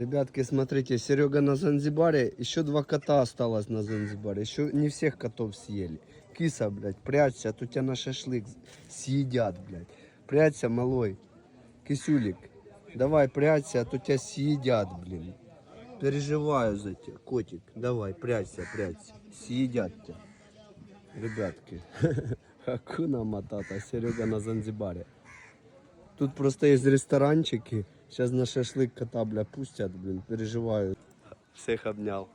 Ребятки, смотрите, Серега на Занзибаре, еще 2 кота осталось на Занзибаре, еще не всех котов съели. Киса, блядь, прячься, а то тебя на шашлык съедят, блядь. Прячься, малой. Кисюлик, давай прячься, а то тебя съедят, блин. Переживаю за тебя, котик. Давай, прячься, прячься. Съедят тебя. Ребятки, Хакуна Матата, Серега на Занзибаре. Тут просто есть ресторанчики. Сейчас на шашлык кота, бля, пустят, блин, переживаю. Всех обнял.